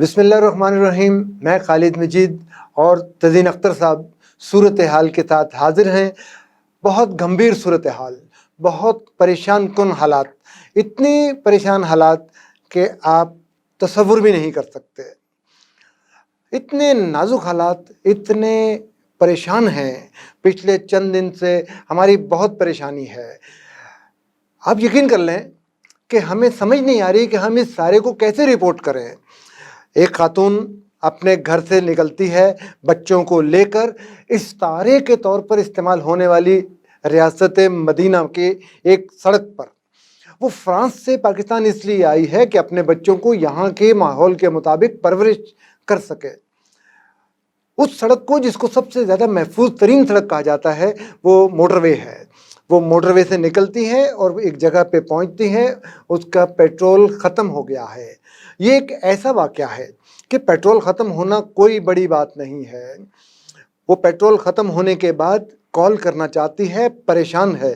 بسم اللہ الرحمن الرحیم. میں خالد مجید اور تزین اختر صاحب صورتحال کے ساتھ حاضر ہیں. بہت گمبھیر صورتحال، بہت پریشان کن حالات، اتنی پریشان حالات کہ آپ تصور بھی نہیں کر سکتے. اتنے نازک حالات، اتنے پریشان ہیں. پچھلے چند دن سے ہماری بہت پریشانی ہے. آپ یقین کر لیں کہ ہمیں سمجھ نہیں آ رہی کہ ہم اس سارے کو کیسے رپورٹ کریں. ایک خاتون اپنے گھر سے نکلتی ہے بچوں کو لے کر استعارے کے طور پر استعمال ہونے والی ریاست مدینہ کے ایک سڑک پر. وہ فرانس سے پاکستان اس لیے آئی ہے کہ اپنے بچوں کو یہاں کے ماحول کے مطابق پرورش کر سکے. اس سڑک کو، جس کو سب سے زیادہ محفوظ ترین سڑک کہا جاتا ہے، وہ موٹر وے ہے. وہ موٹر وے سے نکلتی ہے اور ایک جگہ پہ پہنچتی ہے. اس کا پیٹرول ختم ہو گیا ہے. یہ ایک ایسا واقعہ ہے کہ پیٹرول ختم ہونا کوئی بڑی بات نہیں ہے. وہ پیٹرول ختم ہونے کے بعد کال کرنا چاہتی ہے، پریشان ہے.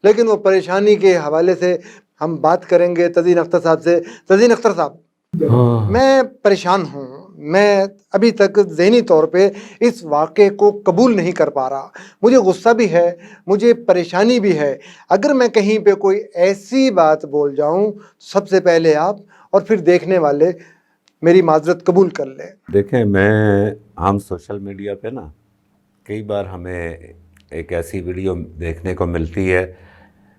لیکن وہ پریشانی کے حوالے سے ہم بات کریں گے تزین اختر صاحب سے. تزین اختر صاحب، میں پریشان ہوں. میں ابھی تک ذہنی طور پہ اس واقعے کو قبول نہیں کر پا رہا. مجھے غصہ بھی ہے، مجھے پریشانی بھی ہے. اگر میں کہیں پہ کوئی ایسی بات بول جاؤں، سب سے پہلے آپ اور پھر دیکھنے والے میری معذرت قبول کر لیں. دیکھیں، ہم سوشل میڈیا پہ نا کئی بار ہمیں ایک ایسی ویڈیو دیکھنے کو ملتی ہے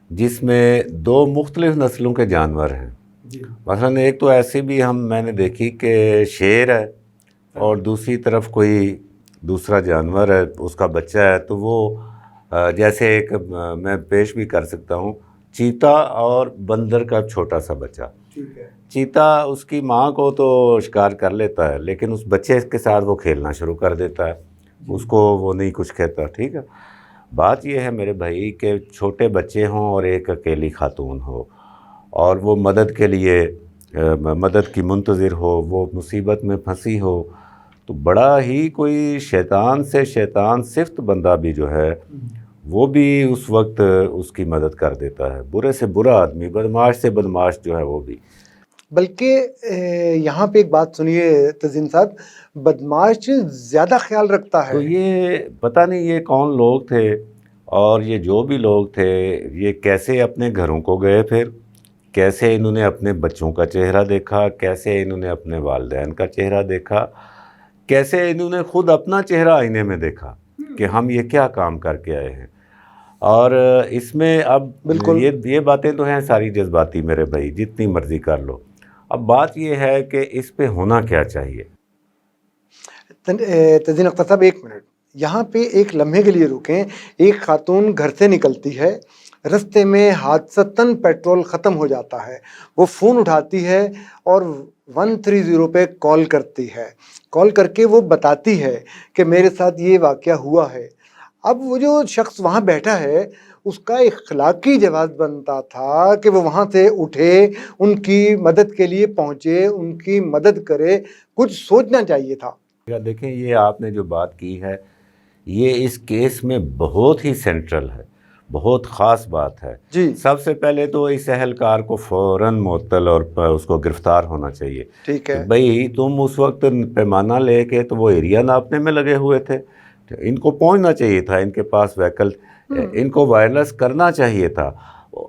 جس میں دو مختلف نسلوں کے جانور ہیں. مثلا ایک تو ایسی بھی میں نے دیکھی کہ شیر ہے اور دوسری طرف کوئی دوسرا جانور ہے، اس کا بچہ ہے. تو وہ جیسے ایک میں پیش بھی کر سکتا ہوں، چیتا اور بندر کا چھوٹا سا بچہ. چیتا اس کی ماں کو تو شکار کر لیتا ہے، لیکن اس بچے کے ساتھ وہ کھیلنا شروع کر دیتا ہے. اس کو وہ نہیں کچھ کہتا. ٹھیک ہے، بات یہ ہے میرے بھائی کہ چھوٹے بچے ہوں اور ایک اکیلی خاتون ہو اور وہ مدد کے لیے مدد کی منتظر ہو، وہ مصیبت میں پھنسی ہو، تو بڑا ہی کوئی شیطان سے شیطان صفت بندہ بھی جو ہے وہ بھی اس وقت اس کی مدد کر دیتا ہے. برے سے برا آدمی، بدماش سے بدماش جو ہے وہ بھی. بلکہ یہاں پہ ایک بات سنیے تزین صاحب، بدماش زیادہ خیال رکھتا ہے. تو یہ پتہ نہیں یہ کون لوگ تھے، اور یہ جو بھی لوگ تھے یہ کیسے اپنے گھروں کو گئے، پھر کیسے انہوں نے اپنے بچوں کا چہرہ دیکھا، کیسے انہوں نے اپنے والدین کا چہرہ دیکھا، کیسے انہوں نے خود اپنا چہرہ آئینے میں دیکھا کہ ہم یہ کیا کام کر کے آئے ہیں. اور اس میں اب بالکل یہ باتیں تو ہیں ساری جذباتی میرے بھائی، جتنی مرضی کر لو. اب بات یہ ہے کہ اس پہ ہونا کیا چاہیے. تزین اختر صاحب، ایک منٹ یہاں پہ ایک لمحے کے لیے رکیں. ایک خاتون گھر سے نکلتی ہے، رستے میں حادثتاً پیٹرول ختم ہو جاتا ہے. وہ فون اٹھاتی ہے اور 130 پہ کال کرتی ہے. کال کر کے وہ بتاتی ہے کہ میرے ساتھ یہ واقعہ ہوا ہے. اب وہ جو شخص وہاں بیٹھا ہے، اس کا اخلاقی جواز بنتا تھا کہ وہ وہاں سے اٹھے، ان کی مدد کے لیے پہنچے، ان کی مدد کرے. کچھ سوچنا چاہیے تھا. دیکھیں، یہ آپ نے جو بات کی ہے یہ اس کیس میں بہت ہی سینٹرل ہے، بہت خاص بات ہے. جی، سب سے پہلے تو اس اہلکار کو فوراً معطل اور اس کو گرفتار ہونا چاہیے. ٹھیک ہے. بھئی تم اس وقت پیمانہ لے کے تو وہ ایریا ناپنے میں لگے ہوئے تھے. ان کو پہنچنا چاہیے تھا، ان کے پاس وہیکل، ان کو وائرلیس کرنا چاہیے تھا.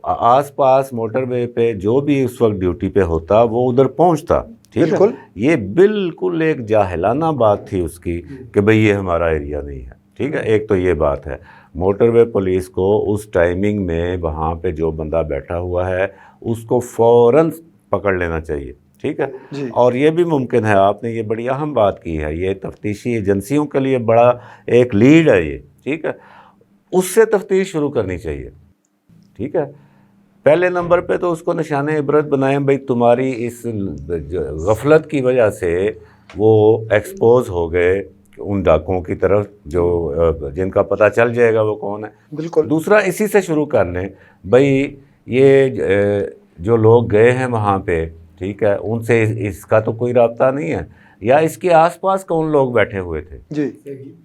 آس پاس موٹر وے پہ جو بھی اس وقت ڈیوٹی پہ ہوتا وہ ادھر پہنچتا. ٹھیک ہے، یہ بالکل ایک جاہلانہ بات تھی اس کی کہ بھئی یہ ہمارا ایریا نہیں ہے. ٹھیک ہے، ایک تو یہ بات ہے. موٹر وے پولیس کو اس ٹائمنگ میں وہاں پہ جو بندہ بیٹھا ہوا ہے اس کو فوراً پکڑ لینا چاہیے. ٹھیک ہے، اور یہ بھی ممکن ہے، آپ نے یہ بڑی اہم بات کی ہے، یہ تفتیشی ایجنسیوں کے لیے بڑا ایک لیڈ ہے یہ. ٹھیک ہے، اس سے تفتیش شروع کرنی چاہیے. ٹھیک ہے، پہلے نمبر پہ تو اس کو نشان عبرت بنائیں. بھئی تمہاری اس غفلت کی وجہ سے وہ ایکسپوز ہو گئے ان ڈاکوؤں کی طرف جن کا پتہ چل جائے گا وہ کون ہے. بالکل. دوسرا اسی سے شروع کر لیں. بھئی یہ جو لوگ گئے ہیں وہاں پہ، ٹھیک ہے، ان سے اس کا تو کوئی رابطہ نہیں ہے، یا اس کے آس پاس کون لوگ بیٹھے ہوئے تھے. جی،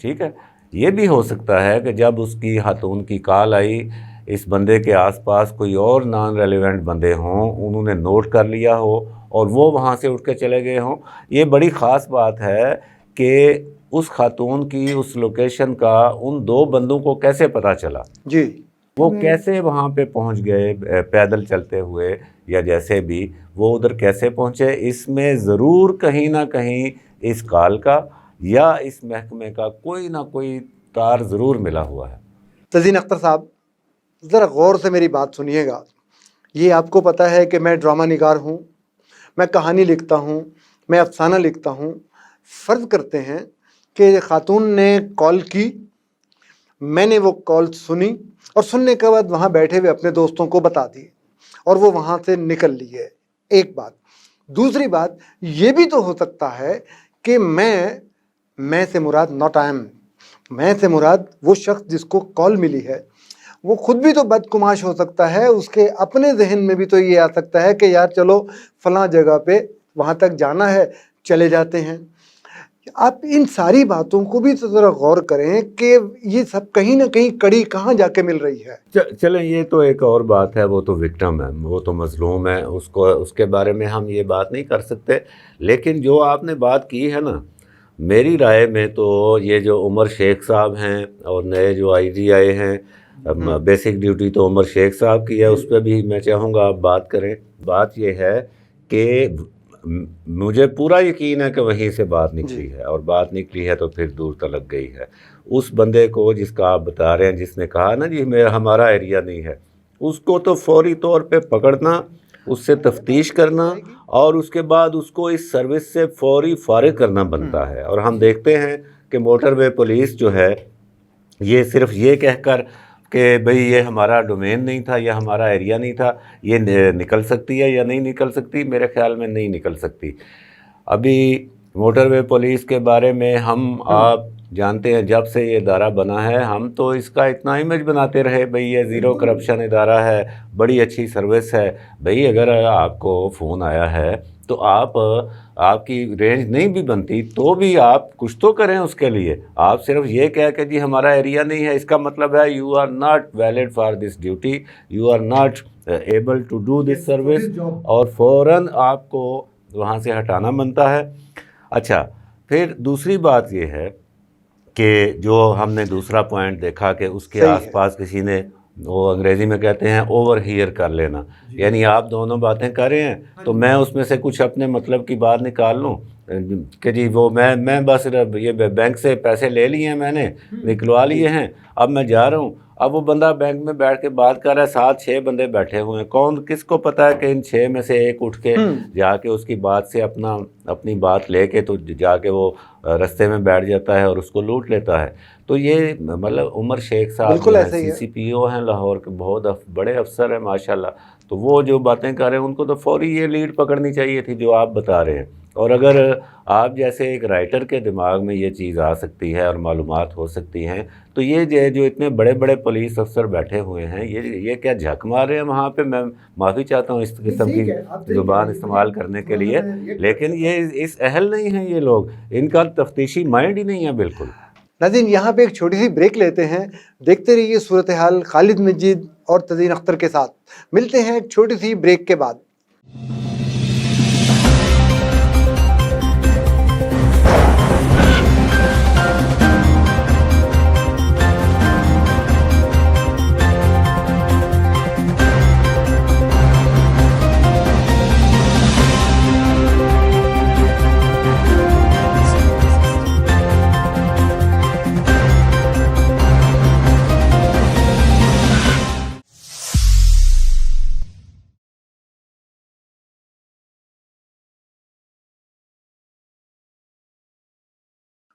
ٹھیک ہے، یہ بھی ہو سکتا ہے کہ جب اس کی خاتون کی کال آئی اس بندے کے آس پاس کوئی اور نان ریلیونٹ بندے ہوں، انہوں نے نوٹ کر لیا ہو اور وہ وہاں سے اٹھ کے چلے گئے ہوں۔ یہ بڑی خاص بات ہے کہ اس خاتون کی اس لوکیشن کا ان دو بندوں کو کیسے پتہ چلا، جی وہ کیسے وہاں پہ پہنچ گئے پیدل چلتے ہوئے یا جیسے بھی وہ ادھر کیسے پہنچے۔ اس میں ضرور کہیں نہ کہیں اس کال کا یا اس محکمے کا کوئی نہ کوئی تار ضرور ملا ہوا ہے۔ تزین اختر صاحب، ذرا غور سے میری بات سنیے گا۔ یہ آپ کو پتہ ہے کہ میں ڈرامہ نگار ہوں، میں کہانی لکھتا ہوں، میں افسانہ لکھتا ہوں۔ فرض کرتے ہیں کہ خاتون نے کال کی، میں نے وہ کال سنی اور سننے کے بعد وہاں بیٹھے ہوئے اپنے دوستوں کو بتا دی اور وہ وہاں سے نکل لیے، ایک بات۔ دوسری بات یہ بھی تو ہو سکتا ہے کہ میں سے مراد ناٹ آئی ایم، میں سے مراد وہ شخص جس کو کال ملی ہے وہ خود بھی تو بدگماش ہو سکتا ہے، اس کے اپنے ذہن میں بھی تو یہ آ سکتا ہے کہ یار چلو فلاں جگہ پہ وہاں تک جانا ہے، چلے جاتے ہیں۔ آپ ان ساری باتوں کو بھی تو ذرا غور کریں کہ یہ سب کہیں نہ کہیں کڑی کہاں جا کے مل رہی ہے۔ چلیں یہ تو ایک اور بات ہے، وہ تو وکٹم ہے، وہ تو مظلوم ہے، اس کے بارے میں ہم یہ بات نہیں کر سکتے۔ لیکن جو آپ نے بات کی ہے نا، میری رائے میں تو یہ جو عمر شیخ صاحب ہیں اور نئے جو آئی جی آئے ہیں، بیسک ڈیوٹی تو عمر شیخ صاحب کی ہے، اس پہ بھی میں چاہوں گا آپ بات کریں۔ بات یہ ہے کہ مجھے پورا یقین ہے کہ وہیں سے بات نکلی ہے، اور بات نکلی ہے تو پھر دور تلک گئی ہے۔ اس بندے کو جس کا آپ بتا رہے ہیں، جس نے کہا نا جی ہمارا ایریا نہیں ہے، اس کو تو فوری طور پہ پکڑنا، اس سے تفتیش کرنا اور اس کے بعد اس کو اس سروس سے فوری فارغ کرنا بنتا ہے۔ اور ہم دیکھتے ہیں کہ موٹر وے پولیس جو ہے یہ صرف یہ کہہ کر کہ بھئی یہ ہمارا ڈومین نہیں تھا یا ہمارا ایریا نہیں تھا، یہ نکل سکتی ہے یا نہیں نکل سکتی، میرے خیال میں نہیں نکل سکتی۔ ابھی موٹر وے پولیس کے بارے میں ہم آپ جانتے ہیں، جب سے یہ ادارہ بنا ہے ہم تو اس کا اتنا امیج بناتے رہے، بھئی یہ زیرو کرپشن ادارہ ہے، بڑی اچھی سروس ہے۔ بھئی اگر آپ کو فون آیا ہے تو آپ کی رینج نہیں بھی بنتی تو بھی آپ کچھ تو کریں اس کے لیے۔ آپ صرف یہ کہہ کہ جی ہمارا ایریا نہیں ہے، اس کا مطلب ہے you are not valid for this duty, you are not able to do this service, اور فوراً آپ کو وہاں سے ہٹانا بنتا ہے۔ اچھا، پھر دوسری بات یہ ہے کہ جو ہم نے دوسرا پوائنٹ دیکھا کہ اس کے آس پاس کسی نے، وہ انگریزی میں کہتے ہیں اوور ہیئر کر لینا، یعنی آپ دونوں باتیں کر رہے ہیں تو میں اس میں سے کچھ اپنے مطلب کی بات نکال لوں کہ جی وہ میں بس یہ بینک سے پیسے لے لیے ہیں، میں نے نکلوا لیے ہیں، اب میں جا رہا ہوں۔ اب وہ بندہ بینک میں بیٹھ کے بات کر رہا ہے، 7-6 بندے بیٹھے ہوئے ہیں، کس کو پتہ ہے کہ ان 6 میں سے ایک اٹھ کے جا کے اس کی بات سے اپنی بات لے کے تو جا کے وہ رستے میں بیٹھ جاتا ہے اور اس کو لوٹ لیتا ہے۔ تو یہ مطلب عمر شیخ صاحب سی سی پی او ہیں لاہور کے، بہت بڑے افسر ہیں ماشاءاللہ، تو وہ جو باتیں کر رہے ہیں ان کو تو فوری یہ لیڈ پکڑنی چاہیے تھی جو آپ بتا رہے ہیں۔ اور اگر آپ جیسے ایک رائٹر کے دماغ میں یہ چیز آ سکتی ہے اور معلومات ہو سکتی ہیں، تو یہ جو اتنے بڑے بڑے پولیس افسر بیٹھے ہوئے ہیں یہ کیا جھک مار رہے ہیں وہاں پہ؟ میں معافی چاہتا ہوں اس قسم کی زبان استعمال کرنے کے لیے، لیکن یہ اس اہل نہیں ہیں، یہ لوگ، ان کا تفتیشی مائنڈ ہی نہیں ہے بالکل۔ ناظرین یہاں پہ ایک چھوٹی سی بریک لیتے ہیں، دیکھتے رہیے صورتحال خالد مجید اور تزین اختر کے ساتھ۔ ملتے ہیں ایک چھوٹی سی بریک کے بعد۔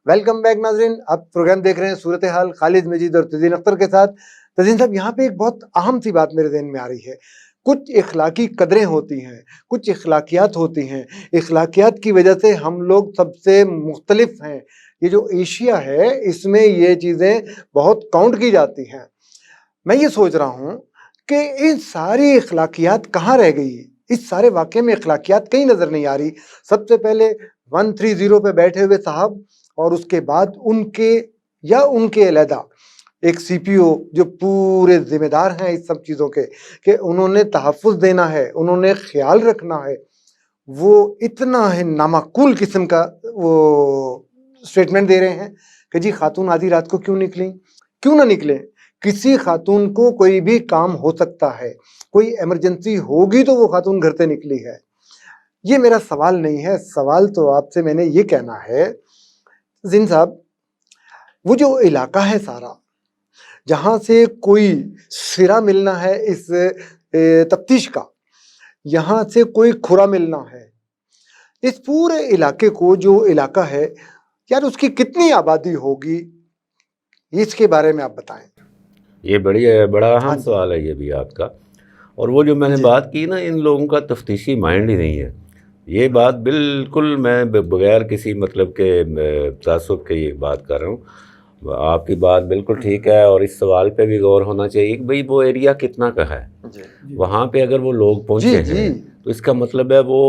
ویلکم بیک ناظرین، آپ پروگرام دیکھ رہے ہیں صورتحال خالد مجید اور تزین اختر کے ساتھ۔ تزین صاحب، یہاں پہ ایک بہت اہم سی بات میرے ذہن میں آ رہی ہے۔ کچھ اخلاقی قدریں ہوتی ہیں، کچھ اخلاقیات ہوتی ہیں، اخلاقیات کی وجہ سے ہم لوگ سب سے مختلف ہیں۔ یہ جو ایشیا ہے اس میں یہ چیزیں بہت کاؤنٹ کی جاتی ہیں۔ میں یہ سوچ رہا ہوں کہ ان ساری اخلاقیات کہاں رہ گئی؟ اس سارے واقعے میں اخلاقیات کہیں نظر نہیں آ رہی۔ سب سے پہلے 130 پہ بیٹھے ہوئے صاحب، اور اس کے بعد ان کے علیحدہ ایک سی پی او جو پورے ذمہ دار ہیں اس سب چیزوں کے کہ انہوں نے تحفظ دینا ہے، انہوں نے خیال رکھنا ہے، وہ اتنا ہے نامعقول قسم کا وہ اسٹیٹمنٹ دے رہے ہیں کہ جی خاتون آدھی رات کو کیوں نکلیں، کیوں نہ نکلیں، کسی خاتون کو کوئی بھی کام ہو سکتا ہے، کوئی ایمرجنسی ہوگی تو وہ خاتون گھر سے نکلی ہے۔ یہ میرا سوال نہیں ہے، سوال تو آپ سے میں نے یہ کہنا ہے زین صاحب، وہ جو علاقہ ہے سارا جہاں سے کوئی سرا ملنا ہے اس تفتیش کا، یہاں سے کوئی کھرا ملنا ہے، اس پورے علاقے کو جو علاقہ ہے یار اس کی کتنی آبادی ہوگی، اس کے بارے میں آپ بتائیں۔ یہ بڑا اہم سوال ہے یہ بھی آپ کا، اور وہ جو میں نے بات کی نا، ان لوگوں کا تفتیشی مائنڈ ہی نہیں ہے۔ یہ بات بالکل میں بغیر کسی مطلب کے تعصب کے یہ بات کر رہا ہوں، آپ کی بات بالکل ٹھیک ہے، اور اس سوال پہ بھی غور ہونا چاہیے کہ بھئی وہ ایریا کتنا کا ہے، وہاں پہ اگر وہ لوگ پہنچے ہیں تو اس کا مطلب ہے وہ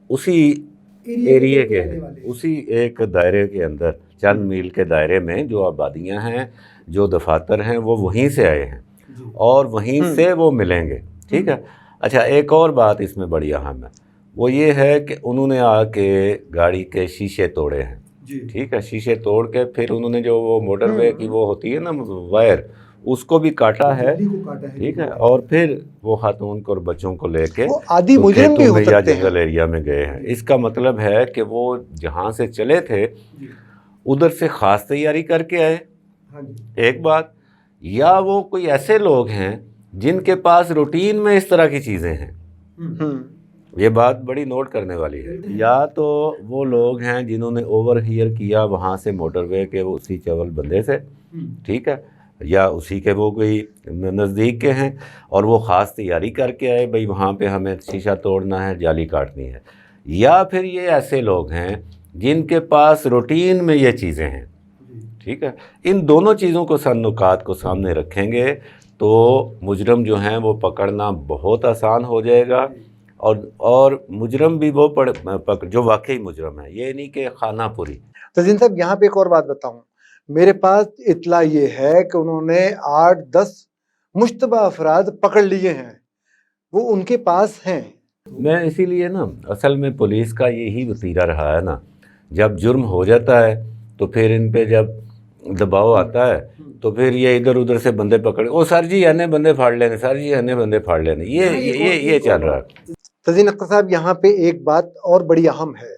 اسی ایریے کے ہیں، اسی ایک دائرے کے اندر، چند میل کے دائرے میں جو آبادیاں ہیں، جو دفاتر ہیں، وہ وہیں سے آئے ہیں اور وہیں سے وہ ملیں گے، ٹھیک ہے۔ اچھا، ایک اور بات اس میں بڑی اہم ہے، وہ یہ ہے کہ انہوں نے آ کے گاڑی کے شیشے توڑے ہیں، ٹھیک ہے، شیشے توڑ کے پھر انہوں نے جو وہ موٹر وے کی وہ ہوتی ہے نا وائر، اس کو بھی کاٹا ہے، ٹھیک ہے، اور پھر وہ خاتون کو اور بچوں کو لے کے آدھی مجرم بھی ہو یا سکتے ہیں۔ جنگل ایریا میں گئے ہیں۔ اس کا مطلب ہے کہ وہ جہاں سے چلے تھے ادھر سے خاص تیاری کر کے آئے، ایک بات، یا وہ کوئی ایسے لوگ ہیں جن کے پاس روٹین میں اس طرح کی چیزیں ہیں، یہ بات بڑی نوٹ کرنے والی ہے۔ یا تو وہ لوگ ہیں جنہوں نے اوور ہیئر کیا وہاں سے موٹر وے کے اسی چول بندے سے، ٹھیک ہے، یا اسی کے وہ کوئی نزدیک کے ہیں اور وہ خاص تیاری کر کے آئے بھئی وہاں پہ ہمیں شیشہ توڑنا ہے، جالی کاٹنی ہے، یا پھر یہ ایسے لوگ ہیں جن کے پاس روٹین میں یہ چیزیں ہیں، ٹھیک ہے۔ ان دونوں چیزوں کو نکات کو سامنے رکھیں گے تو مجرم جو ہیں وہ پکڑنا بہت آسان ہو جائے گا، اور مجرم بھی وہ جو واقعی مجرم ہے، یہ نہیں کہ خانہ پوری۔ تزین صاحب یہاں پہ ایک اور بات بتاؤں، میرے پاس اطلاع یہ ہے کہ انہوں نے 8-10 مشتبہ افراد پکڑ لیے ہیں، وہ ان کے پاس ہیں۔ میں اسی لیے نا، اصل میں پولیس کا یہی وتیرہ رہا ہے نا، جب جرم ہو جاتا ہے تو پھر ان پہ جب دباؤ آتا ہے تو پھر یہ ادھر ادھر سے بندے پکڑے، او سر جی اینے بندے پھاڑ لینے، سر جی اینے بندے پھاڑ لینے، یہ چل رہا ہے۔ تزین اختر صاحب یہاں پہ ایک بات اور بڑی اہم ہے،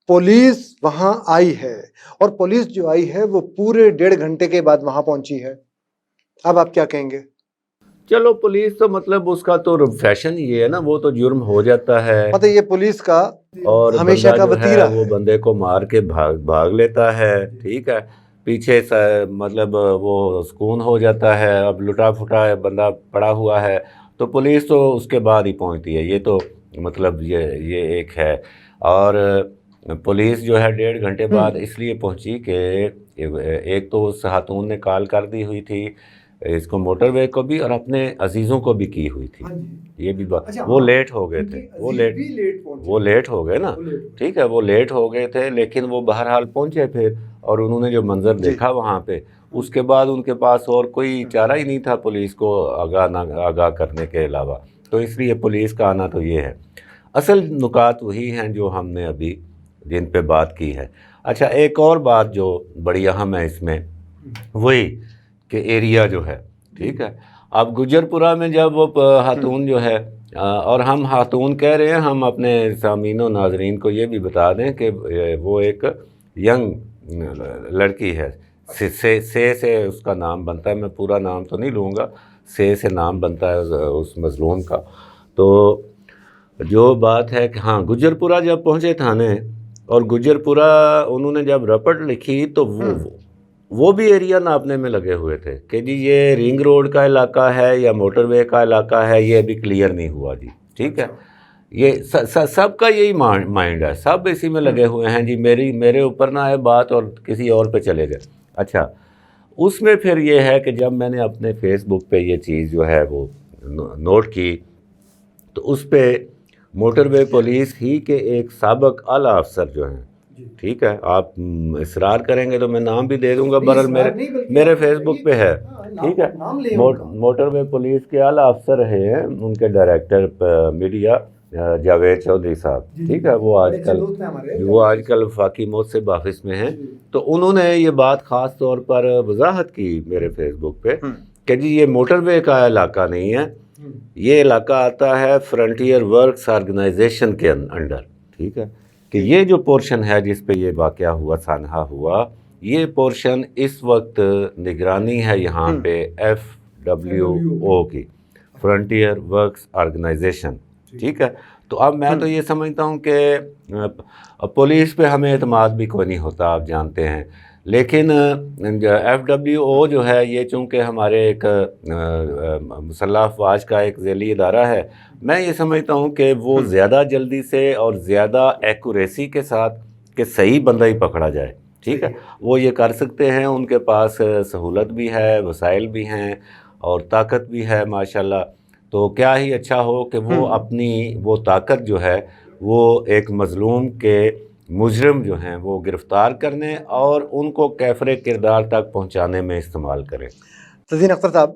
پولیس وہاں آئی ہے، اور پولیس جو آئی ہے وہ پورے 1.5 گھنٹے کے بعد وہاں پہنچی ہے، اب آپ کیا کہیں گے؟ چلو پولیس تو مطلب اس کا تو فیشن یہ ہے نا، وہ تو جرم ہو جاتا ہے، مطلب یہ پولیس کا اور ہمیشہ کا بندہ جو وتیرہ ہے وہ بندے کو مار کے بھاگ لیتا ہے، ٹھیک ہے، پیچھے مطلب وہ سکون ہو جاتا ہے، اب لٹا پھٹا بندہ پڑا ہوا ہے تو پولیس تو اس کے بعد ہی پہنچتی ہے، یہ تو مطلب یہ ایک ہے۔ اور پولیس جو ہے 1.5 گھنٹے بعد اس لیے پہنچی کہ ایک تو اس خاتون نے کال کر دی ہوئی تھی اس کو موٹر وے کو بھی، اور اپنے عزیزوں کو بھی کی ہوئی تھی، یہ بھی بات، وہ لیٹ ہو گئے تھے، وہ لیٹ ہو گئے نا، ٹھیک ہے، وہ لیٹ ہو گئے تھے، لیکن وہ بہرحال پہنچے پھر، اور انہوں نے جو منظر دیکھا وہاں پہ، اس کے بعد ان کے پاس اور کوئی چارہ ہی نہیں تھا پولیس کو آگاہ کرنے کے علاوہ، تو اس لیے پولیس کا آنا تو یہ ہے۔ اصل نکات وہی ہیں جو ہم نے ابھی جن پہ بات کی ہے۔ اچھا، ایک اور بات جو بڑی اہم ہے اس میں، وہی کہ ایریا جو ہے، ٹھیک ہے، اب گجرپورہ میں جب وہ خاتون جو ہے، اور ہم خاتون کہہ رہے ہیں، ہم اپنے سامعین و ناظرین کو یہ بھی بتا دیں کہ وہ ایک ینگ لڑکی ہے، سے اس کا نام بنتا ہے، میں پورا نام تو نہیں لوں گا، سے نام بنتا ہے اس مظلوم کا۔ تو جو بات ہے کہ ہاں، گجرپورہ جب پہنچے تھانے، اور گجرپورہ انہوں نے جب رپٹ لکھی تو وہ بھی ایریا ناپنے میں لگے ہوئے تھے کہ جی یہ رنگ روڈ کا علاقہ ہے یا موٹر وے کا علاقہ ہے، یہ ابھی کلیئر نہیں ہوا جی، ٹھیک ہے۔ یہ سب کا یہی مائنڈ ہے، سب اسی میں لگے ہوئے ہیں جی، میرے اوپر نہ آئے بات اور کسی اور پہ چلے گئے۔ اچھا، اس میں پھر یہ ہے کہ جب میں نے اپنے فیس بک پہ یہ چیز جو ہے وہ نوٹ کی تو اس پہ موٹر وے پولیس ہی کے ایک سابق اعلیٰ افسر جو ہیں ٹھیک ہے, آپ اصرار کریں گے تو میں نام بھی دے دوں گا, برحال میرے فیس بک پہ ہے. ٹھیک ہے, موٹر وے پولیس کے اعلیٰ افسر رہے ہیں, ان کے ڈائریکٹر میڈیا جاوید چودھری صاحب. ٹھیک ہے, وہ آج کل وفاقی محتسب آفس میں ہیں. تو انہوں نے یہ بات خاص طور پر وضاحت کی میرے فیس بک پہ کہ جی یہ موٹر وے کا علاقہ نہیں ہے, یہ علاقہ آتا ہے فرنٹیئر ورکس آرگنائزیشن کے انڈر. ٹھیک ہے, کہ یہ جو پورشن ہے جس پہ یہ واقعہ ہوا, سانحہ ہوا, یہ پورشن اس وقت نگرانی ہے یہاں پہ FWO کی, فرنٹیئر ورکس آرگنائزیشن. ٹھیک ہے, تو اب میں تو یہ سمجھتا ہوں کہ پولیس پہ ہمیں اعتماد بھی کوئی نہیں ہوتا, آپ جانتے ہیں, لیکن FWO جو ہے یہ چونکہ ہمارے ایک مسلح افواج کا ایک ذیلی ادارہ ہے, میں یہ سمجھتا ہوں کہ وہ زیادہ جلدی سے اور زیادہ ایکوریسی کے ساتھ کہ صحیح بندہ ہی پکڑا جائے. ٹھیک ہے, وہ یہ کر سکتے ہیں, ان کے پاس سہولت بھی ہے, وسائل بھی ہیں اور طاقت بھی ہے ماشاءاللہ. تو کیا ہی اچھا ہو کہ وہ اپنی وہ طاقت جو ہے وہ ایک مظلوم کے مجرم جو ہیں وہ گرفتار کرنے اور ان کو کیفر کردار تک پہنچانے میں استعمال کریں. تزین اختر صاحب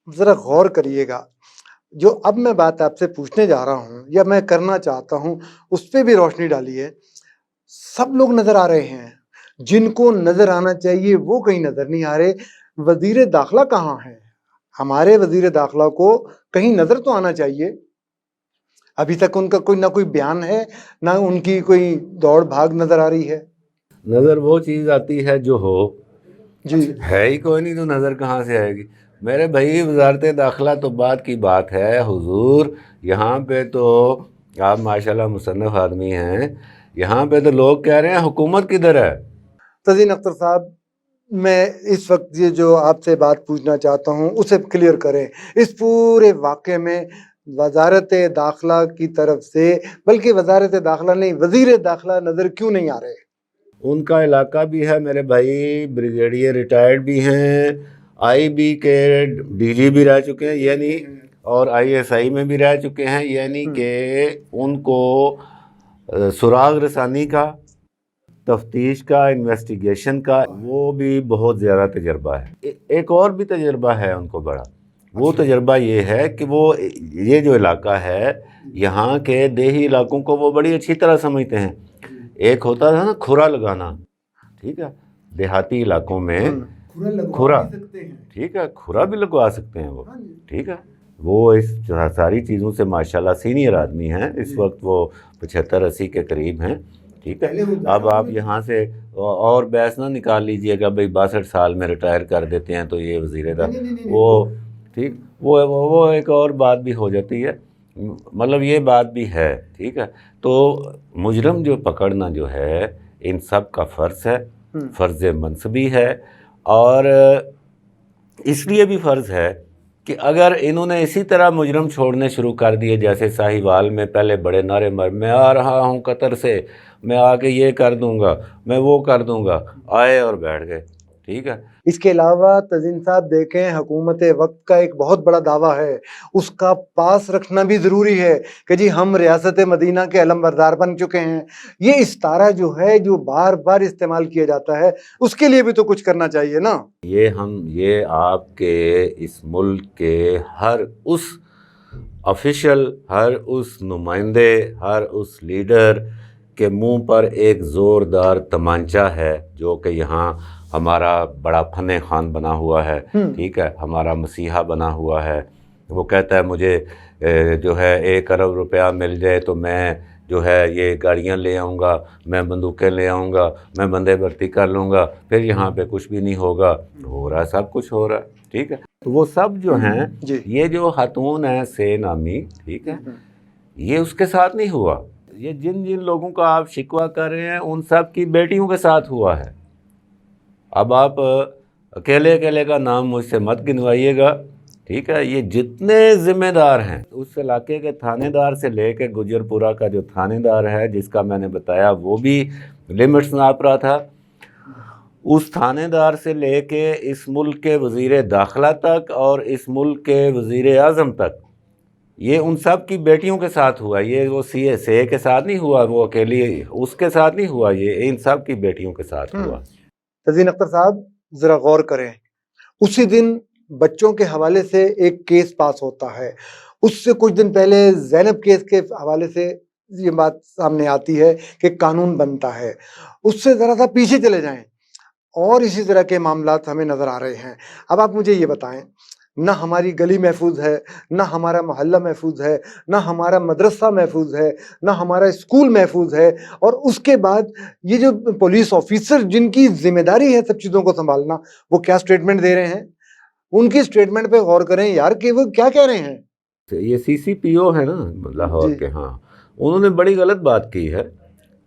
ذرا غور کریے گا, جو اب میں بات آپ سے پوچھنے جا رہا ہوں یا میں کرنا چاہتا ہوں اس پہ بھی روشنی ڈالیے. سب لوگ نظر آ رہے ہیں, جن کو نظر آنا چاہیے وہ کہیں نظر نہیں آ رہے. وزیر داخلہ کہاں ہے؟ ہمارے وزیر داخلہ کو کہیں نظر تو آنا چاہیے. ابھی تک ان کا کوئی نہ کوئی بیان ہے, نہ ان کی کوئی دوڑ بھاگ نظر آ رہی ہے. نظر وہ چیز آتی ہے جو ہو, جی ہے ہی کوئی نہیں تو نظر کہاں سے آئے گی میرے بھائی. وزارت داخلہ تو بات کی بات ہے حضور, یہاں پہ تو آپ ماشاءاللہ مصنف آدمی ہیں, یہاں پہ تو لوگ کہہ رہے ہیں حکومت کدھر ہے. تزین اختر صاحب میں اس وقت یہ جو آپ سے بات پوچھنا چاہتا ہوں اسے کلیئر کریں. اس پورے واقعے میں وزارت داخلہ کی طرف سے, بلکہ وزارت داخلہ نہیں وزیر داخلہ نظر کیوں نہیں آ رہے؟ ان کا علاقہ بھی ہے میرے بھائی, بریگیڈیئر ریٹائرڈ بھی ہیں, IB کے DG بھی رہ چکے ہیں یعنی, اور ISI میں بھی رہ چکے ہیں, یعنی کہ ان کو سراغ رسانی کا, تفتیش کا, انویسٹیگیشن کا وہ بھی بہت زیادہ تجربہ ہے. ایک اور بھی تجربہ ہے ان کو بڑا, وہ تجربہ یہ ہے کہ وہ یہ جو علاقہ ہے یہاں کے دیہی علاقوں کو وہ بڑی اچھی طرح سمجھتے ہیں. ایک ہوتا تھا نا کھرا لگانا, ٹھیک ہے, دیہاتی علاقوں میں کھرا, ٹھیک ہے, کھرا بھی لگوا سکتے ہیں وہ. ٹھیک ہے, وہ اس ساری چیزوں سے ماشاءاللہ سینئر آدمی ہیں, اس وقت وہ 75-80 کے قریب ہیں. ٹھیک ہے, اب آپ یہاں سے اور بحث نہ نکال لیجئے گا بھئی 62 سال میں ریٹائر کر دیتے ہیں تو یہ وزیر داخلہ وہ, ٹھیک, وہ ایک اور بات بھی ہو جاتی ہے, مطلب یہ بات بھی ہے. ٹھیک ہے, تو مجرم جو پکڑنا جو ہے ان سب کا فرض ہے, فرض منصبی ہے, اور اس لیے بھی فرض ہے کہ اگر انہوں نے اسی طرح مجرم چھوڑنے شروع کر دیے جیسے ساہیوال میں پہلے بڑے نعرے مار, میں آ رہا ہوں قطر سے, میں آ کے یہ کر دوں گا, میں وہ کر دوں گا, آئے اور بیٹھ گئے. ٹھیک ہے, اس کے علاوہ تزین صاحب دیکھیں حکومت وقت کا ایک بہت بڑا دعویٰ ہے, اس کا پاس رکھنا بھی ضروری ہے کہ جی ہم ریاست مدینہ کے علم بردار بن چکے ہیں. یہ استعارہ جو ہے جو بار بار استعمال کیا جاتا ہے اس کے لیے بھی تو کچھ کرنا چاہیے نا. یہ آپ کے اس ملک کے ہر اس آفیشل, ہر اس نمائندے, ہر اس لیڈر کے منہ پر ایک زوردار تمانچہ ہے جو کہ یہاں ہمارا بڑا فن خان بنا ہوا ہے. ٹھیک ہے, ہمارا مسیحا بنا ہوا ہے. وہ کہتا ہے مجھے جو ہے 1 ارب روپیہ مل جائے تو میں جو ہے یہ گاڑیاں لے آؤں گا, میں بندوقیں لے آؤں گا, میں بندے بھرتی کر لوں گا, پھر یہاں پہ کچھ بھی نہیں ہوگا. ہو رہا ہے, سب کچھ ہو رہا ہے. ٹھیک ہے, تو وہ سب جو ہیں یہ جو خاتون ہیں سے نامی, ٹھیک ہے, یہ اس کے ساتھ نہیں ہوا. یہ جن لوگوں کا آپ شکوہ کر رہے ہیں ان سب کی بیٹیوں کے ساتھ ہوا ہے. اب آپ اکیلے کا نام مجھ سے مت گنوائیے گا. ٹھیک ہے, یہ جتنے ذمہ دار ہیں اس علاقے کے تھانے دار سے لے کے گجر پورہ کا جو تھانے دار ہے جس کا میں نے بتایا وہ بھی لمٹس ناپ رہا تھا, اس تھانے دار سے لے کے اس ملک کے وزیر داخلہ تک اور اس ملک کے وزیر اعظم تک یہ ان سب کی بیٹیوں کے ساتھ ہوا. یہ وہ سی کے ساتھ نہیں ہوا, وہ اکیلی اس کے ساتھ نہیں ہوا, یہ ان سب کی بیٹیوں کے ساتھ ہوا. تزین اختر صاحب ذرا غور کریں, اسی دن بچوں کے حوالے سے ایک کیس پاس ہوتا ہے, اس سے کچھ دن پہلے زینب کیس کے حوالے سے یہ بات سامنے آتی ہے کہ قانون بنتا ہے. اس سے ذرا سا پیچھے چلے جائیں اور اسی طرح کے معاملات ہمیں نظر آ رہے ہیں. اب آپ مجھے یہ بتائیں, نہ ہماری گلی محفوظ ہے, نہ ہمارا محلہ محفوظ ہے, نہ ہمارا مدرسہ محفوظ ہے, نہ ہمارا اسکول محفوظ ہے, اور اس کے بعد یہ جو پولیس آفیسر جن کی ذمہ داری ہے سب چیزوں کو سنبھالنا, وہ کیا سٹیٹمنٹ دے رہے ہیں. ان کی سٹیٹمنٹ پہ غور کریں یار کہ وہ کیا کہہ رہے ہیں. یہ CCPO ہے نا لاہور کے, ہاں انہوں نے بڑی غلط بات کی ہے.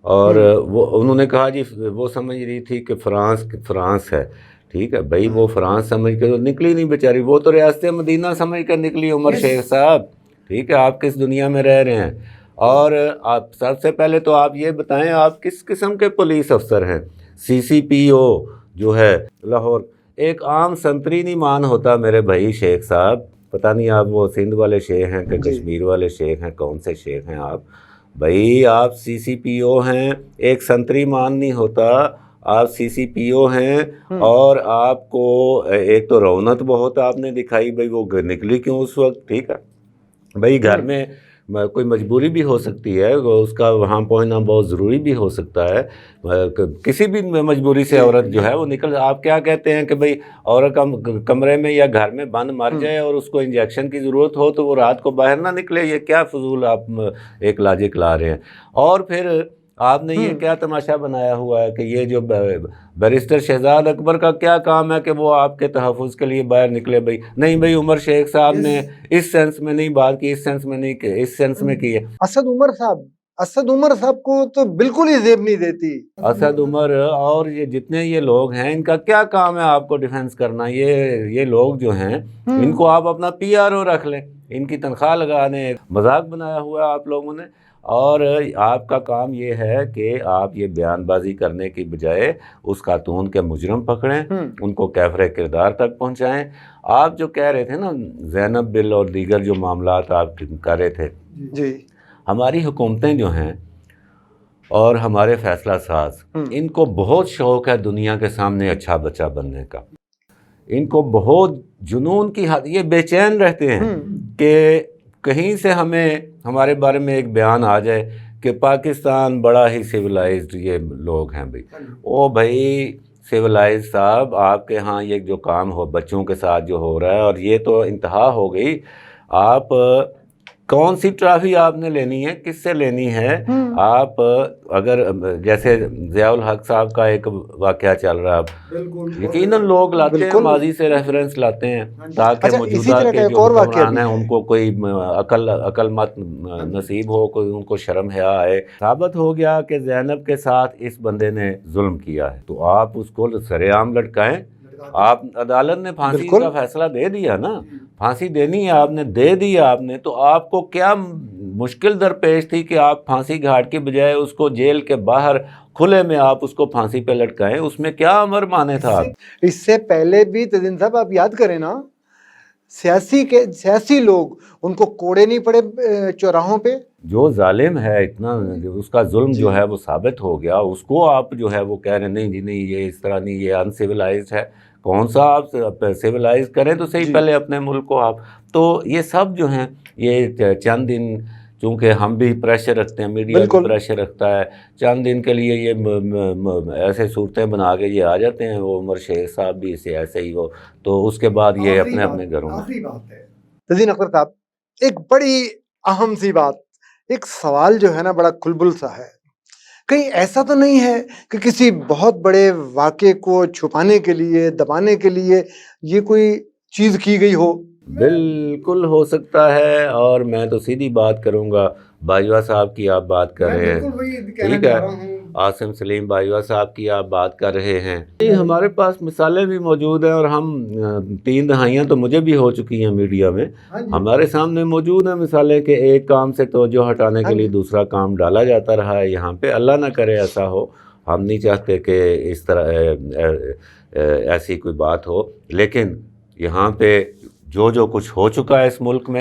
اور وہ انہوں نے کہا جی وہ سمجھ رہی تھی کہ فرانس ہے. ٹھیک ہے بھائی, وہ فرانس سمجھ کے تو نکلی نہیں بیچاری, وہ تو ریاست مدینہ سمجھ کر نکلی عمر شیخ صاحب. ٹھیک ہے, آپ کس دنیا میں رہ رہے ہیں. اور آپ سب سے پہلے تو آپ یہ بتائیں آپ کس قسم کے پولیس افسر ہیں. CCPO جو ہے لاہور ایک عام سنتری نہیں مان ہوتا میرے بھائی شیخ صاحب. پتہ نہیں آپ وہ سندھ والے شیخ ہیں کہ کشمیر والے شیخ ہیں, کون سے شیخ ہیں آپ بھائی. آپ CCPO ہیں, ایک سنتری مان نہیں ہوتا. آپ CCPO ہیں اور آپ کو ایک تو رونت بہت آپ نے دکھائی بھائی, وہ نکلی کیوں اس وقت. ٹھیک ہے بھائی, گھر میں کوئی مجبوری بھی ہو سکتی ہے, اس کا وہاں پہنچنا بہت ضروری بھی ہو سکتا ہے. کسی بھی مجبوری سے عورت جو ہے وہ نکل. آپ کیا کہتے ہیں کہ بھئی عورت کمرے میں یا گھر میں بند مر جائے اور اس کو انجیکشن کی ضرورت ہو تو وہ رات کو باہر نہ نکلے. یہ کیا فضول آپ ایک لاجک لا رہے ہیں. اور پھر آپ نے یہ کیا تماشا بنایا ہوا ہے کہ یہ جو بیرسٹر شہزاد اکبر کا کیا کام ہے کہ وہ آپ کے تحفظ کے لیے باہر نکلے. بھائی نہیں بھائی, عمر شیخ صاحب نے اس سینس میں نہیں بات کی, اس سینس میں نہیں کی, اس سینس میں کی ہے. اسد عمر صاحب کو تو بالکل ہی زیب نہیں دیتی. اسد عمر اور یہ جتنے یہ لوگ ہیں, ان کا کیا کام ہے آپ کو ڈیفینس کرنا. یہ لوگ جو ہیں ان کو آپ اپنا PRO رکھ لیں, ان کی تنخواہ لگا دیں. مذاق بنایا ہوا ہے آپ لوگوں نے. اور آپ کا کام یہ ہے کہ آپ یہ بیان بازی کرنے کی بجائے اس خاتون کے مجرم پکڑیں, ان کو کیفر کردار تک پہنچائیں. آپ جو کہہ رہے تھے نا زینب بل اور دیگر جو معاملات آپ کر رہے تھے, جی ہماری حکومتیں جو ہیں اور ہمارے فیصلہ ساز, ان کو بہت شوق ہے دنیا کے سامنے اچھا بچہ بننے کا. ان کو بہت جنون کی حد, یہ بے چین رہتے ہیں کہ کہیں سے ہمیں ہمارے بارے میں ایک بیان آ جائے کہ پاکستان بڑا ہی سویلائزڈ یہ لوگ ہیں. بھائی او بھائی سویلائز صاحب, آپ کے ہاں یہ جو کام ہو بچوں کے ساتھ جو ہو رہا ہے, اور یہ تو انتہا ہو گئی. آپ کون سی ٹرافی آپ نے لینی ہے, کس سے لینی ہے. آپ اگر جیسے ضیاء الحق صاحب کا ایک واقعہ چل رہا ہے, یقیناً لوگ لاتے ہیں ماضی سے ریفرنس لاتے ہیں تاکہ موجودہ کے جو حکمران ہیں ان کو کوئی عقل مت نصیب ہو, کوئی ان کو شرم حیا آئے. ثابت ہو گیا کہ زینب کے ساتھ اس بندے نے ظلم کیا ہے, تو آپ اس کو سر عام لٹکائیں. آپ عدالت نے پھانسی کا فیصلہ دے دیا نا, پھانسی دینی ہے آپ نے, دے دی آپ نے, تو آپ کو کیا مشکل درپیش تھی کہ آپ پھانسی گھاٹ کی بجائے اس کو جیل کے باہر کھلے میں آپ اس کو پھانسی پہ لٹکائیں. اس میں کیا امر مانے تھا. اس سے پہلے بھی تزین صاحب آپ یاد کریں نا, سیاسی لوگ ان کو کوڑے نہیں پڑے چوراہوں پہ. جو ظالم ہے اتنا, اس کا ظلم جو ہے وہ ثابت ہو گیا, اس کو آپ جو ہے وہ کہہ رہے ہیں نہیں جی نہیں یہ اس طرح نہیں, یہ ان سویلائزڈ ہے. کون سا آپ سویلائز کریں تو صحیح پہلے اپنے ملک کو آپ. تو یہ سب جو ہیں یہ چند دن, چونکہ ہم بھی پریشر رکھتے ہیں, میڈیا بھی پریشر رکھتا ہے, چند دن کے لیے یہ ایسے صورتیں بنا کے یہ آ جاتے ہیں. وہ عمر شیخ صاحب بھی اسے ایسے ہی, وہ تو اس کے بعد یہ اپنے اپنے گھروں میں. آخری بات ہے تزین اختر صاحب, ایک بڑی اہم سی بات, ایک سوال جو ہے نا بڑا کھلبل سا ہے, کہیں ایسا تو نہیں ہے کہ کسی بہت بڑے واقعے کو چھپانے کے لیے, دبانے کے لیے یہ کوئی چیز کی گئی ہو. بالکل ہو سکتا ہے, اور میں تو سیدھی بات کروں گا, باجوہ صاحب کی آپ بات کر رہے ہیں, ٹھیک ہے, عاصم سلیم باجوہ صاحب کی آپ بات کر رہے ہیں. ہمارے پاس مثالیں بھی موجود ہیں, اور ہم 3 دہائیاں تو مجھے بھی ہو چکی ہیں میڈیا میں, ہمارے سامنے موجود ہیں مثالیں کہ ایک کام سے توجہ ہٹانے کے لیے دوسرا کام ڈالا جاتا رہا ہے یہاں پہ. اللہ نہ کرے ایسا ہو, ہم نہیں چاہتے کہ اس طرح ایسی کوئی بات ہو, لیکن یہاں پہ جو کچھ ہو چکا ہے اس ملک میں